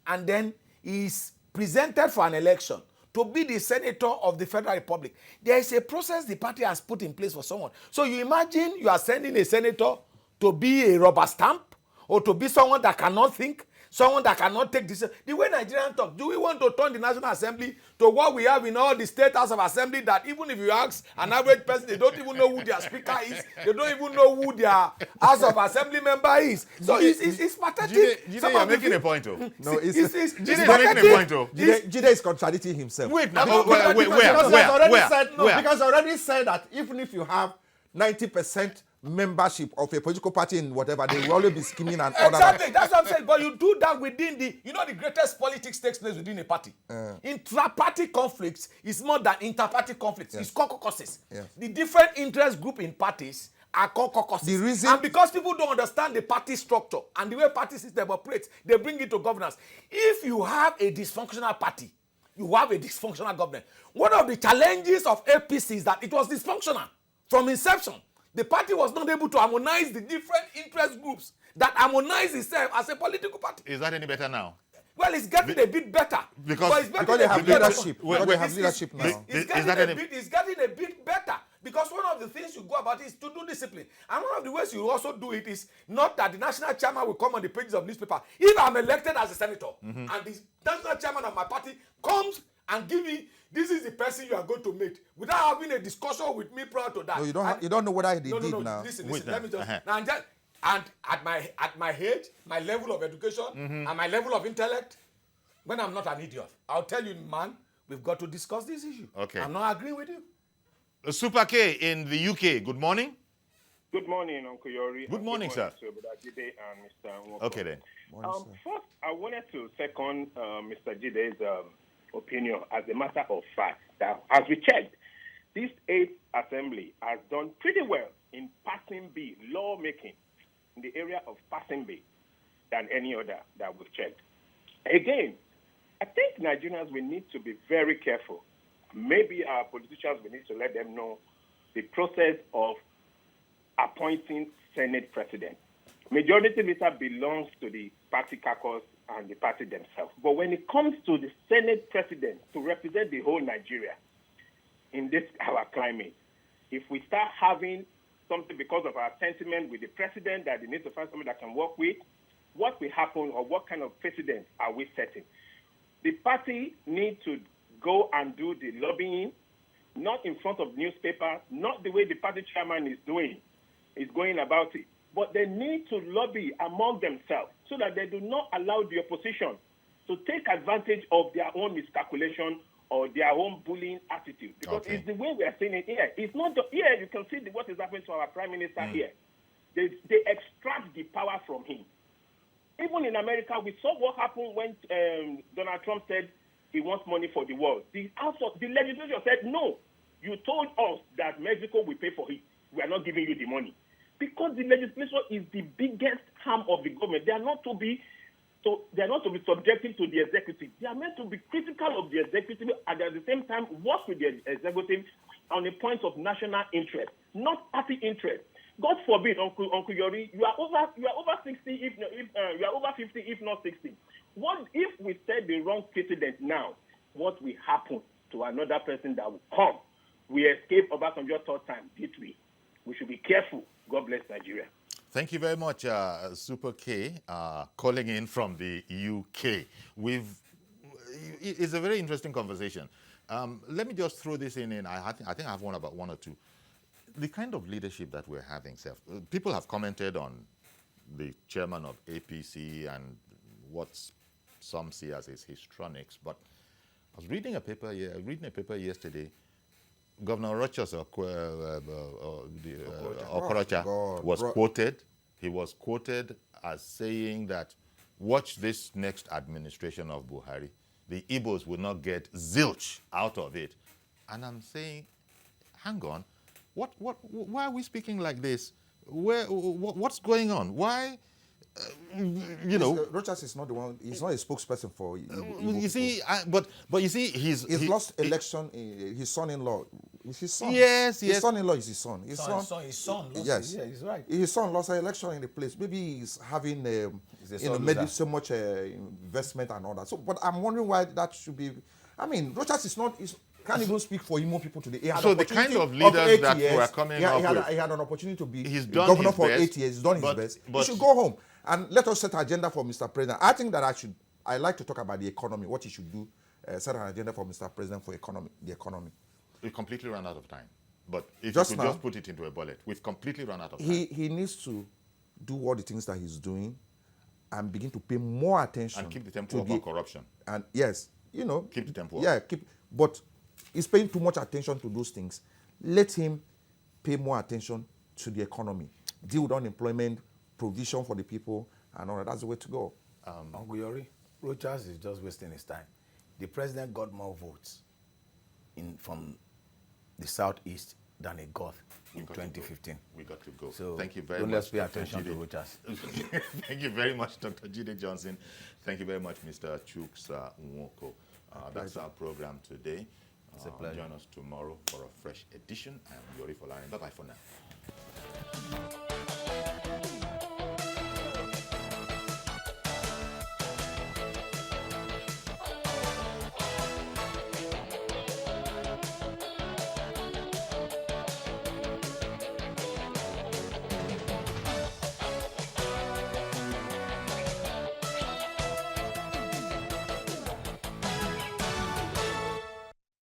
[SPEAKER 2] and then he is presented for an election to be the senator of the Federal Republic. There is a process the party has put in place for someone. So you imagine you are sending a senator to be a rubber stamp, or to be someone that cannot think, someone that cannot take decisions. The way Nigerians talk, do we want to turn the National Assembly to what we have in all the state house of assembly, that even if you ask an average person, they don't even know who their speaker is, they don't even know who their house of assembly member is. So it's pathetic.
[SPEAKER 1] Jide, you're making a point, though.
[SPEAKER 3] No,
[SPEAKER 1] Jide is making a point, though.
[SPEAKER 3] Jide is contradicting himself.
[SPEAKER 1] Wait, now,
[SPEAKER 3] Because he already said that even if you have 90% membership of a political party in whatever, they will always be scheming and all that.
[SPEAKER 2] Exactly, that's what I'm saying. But you do that within the greatest politics takes place within a party. Intra-party conflicts is more than inter-party conflicts. It's called caucuses. The different interest group in parties are called caucuses. And because people don't understand the party structure and the way party system operates, they bring it to governance. If you have a dysfunctional party, you have a dysfunctional government. One of the challenges of APC is that it was dysfunctional from inception. The party was not able to harmonize the different interest groups that harmonize itself as a political party.
[SPEAKER 1] Is that any better now?
[SPEAKER 2] Well, it's getting a bit better.
[SPEAKER 3] Because they have leadership. They have leadership now.
[SPEAKER 2] It's getting a bit better. Because one of the things you go about is to do discipline. And one of the ways you also do it is not that the national chairman will come on the pages of newspaper. If I'm elected as a senator, and the national chairman of my party comes and give me, this is the person you are going to meet, without having a discussion with me prior to that.
[SPEAKER 3] No, you don't know whether they did now.
[SPEAKER 2] Listen, let me just and at my age, my level of education, and my level of intellect, when I'm not an idiot, I'll tell you, man, we've got to discuss this issue.
[SPEAKER 1] Okay.
[SPEAKER 2] I'm not agreeing with you.
[SPEAKER 1] Super K in the UK. Good morning.
[SPEAKER 10] Good morning, Uncle Yori.
[SPEAKER 1] Good morning, sir.
[SPEAKER 10] To Jide and Mr. Nwoko.
[SPEAKER 1] Okay then.
[SPEAKER 10] First, I wanted to second Mr. Jide's opinion as a matter of fact that, as we checked, this 8th Assembly has done pretty well in passing bill, lawmaking in the area of passing bill than any other that we've checked. Again, I think Nigerians will need to be very careful. Maybe our politicians will need to let them know the process of appointing Senate President. Majority leader belongs to the party caucus and the party themselves. But when it comes to the Senate President to represent the whole Nigeria in this our climate, if we start having something because of our sentiment with the president that they need to find someone that can work with, what will happen or what kind of precedent are we setting? The party need to go and do the lobbying, not in front of newspapers, not the way the party chairman is going about it. But they need to lobby among themselves so that they do not allow the opposition to take advantage of their own miscalculation or their own bullying attitude. Because it's the way we are seeing it here. It's not here. You can see what is happening to our prime minister here. They extract the power from him. Even in America, we saw what happened when Donald Trump said he wants money for the world. The legislature said, no, you told us that Mexico will pay for it. We are not giving you the money. Because the legislature is the biggest arm of the government. They are not to be subjected to the executive. They are meant to be critical of the executive and at the same time work with the executive on the point of national interest, not party interest. God forbid, Uncle Yori, you are over 60 if you are over 50 if not 60. What if we set the wrong precedent now? What will happen to another person that will come? We escaped Obasanjo third time, did we? We should be careful. God bless Nigeria.
[SPEAKER 1] Thank you very much, Super K, calling in from the UK. It's a very interesting conversation. Let me just throw this in. I think I have about one or two. The kind of leadership that we're having, people have commented on the chairman of APC and what some see as his histrionics, but I was reading a paper yesterday. Governor Rochas Okorocha was quoted. He was quoted as saying that, watch this next administration of Buhari. The Igbos will not get zilch out of it. And I'm saying, hang on, why are we speaking like this? What's going on? Why?
[SPEAKER 3] Rochas is not the one. He's not a spokesperson for.
[SPEAKER 1] You see, but you see, he's
[SPEAKER 3] lost election. His son-in-law. Is his son?
[SPEAKER 1] Yes.
[SPEAKER 3] His son-in-law is his son. His son.
[SPEAKER 2] Yes, yeah, he's right.
[SPEAKER 3] His son lost an election in the place. Maybe he's having made so much investment and all that. So, but I'm wondering why that should be. I mean, Rochas is not. Can't even speak for Imo people today.
[SPEAKER 1] So the kind of leaders that we're coming up with.
[SPEAKER 3] He had an opportunity to be
[SPEAKER 1] governor
[SPEAKER 3] for 8 years. He's done his best. He should go home. And let us set an agenda for Mr. President. I think that I like to talk about the economy, what he should do, set an agenda for Mr. President for the economy.
[SPEAKER 1] We completely run out of time. But if you could just put it into a bullet, we've completely run out of time.
[SPEAKER 3] He needs to do all the things that he's doing and begin to pay more attention.
[SPEAKER 1] And keep the tempo of corruption.
[SPEAKER 3] And yes,
[SPEAKER 1] keep the tempo up.
[SPEAKER 3] Yeah, but he's paying too much attention to those things. Let him pay more attention to the economy. Deal with unemployment, provision for the people, and all that. That's the way to go.
[SPEAKER 2] Uncle Yori, Rochas is just wasting his time. The president got more votes from the southeast than he got in 2015.
[SPEAKER 1] We got to go.
[SPEAKER 2] So
[SPEAKER 1] thank you very much.
[SPEAKER 2] Let's pay attention to Rochas.
[SPEAKER 1] Thank you very much, Dr. Jide Johnson. Thank you very much, Mr. Chuks Nwoko. That's our program today.
[SPEAKER 2] It's a pleasure.
[SPEAKER 1] Join us tomorrow for a fresh edition. I am Yori Folani. Bye-bye for now.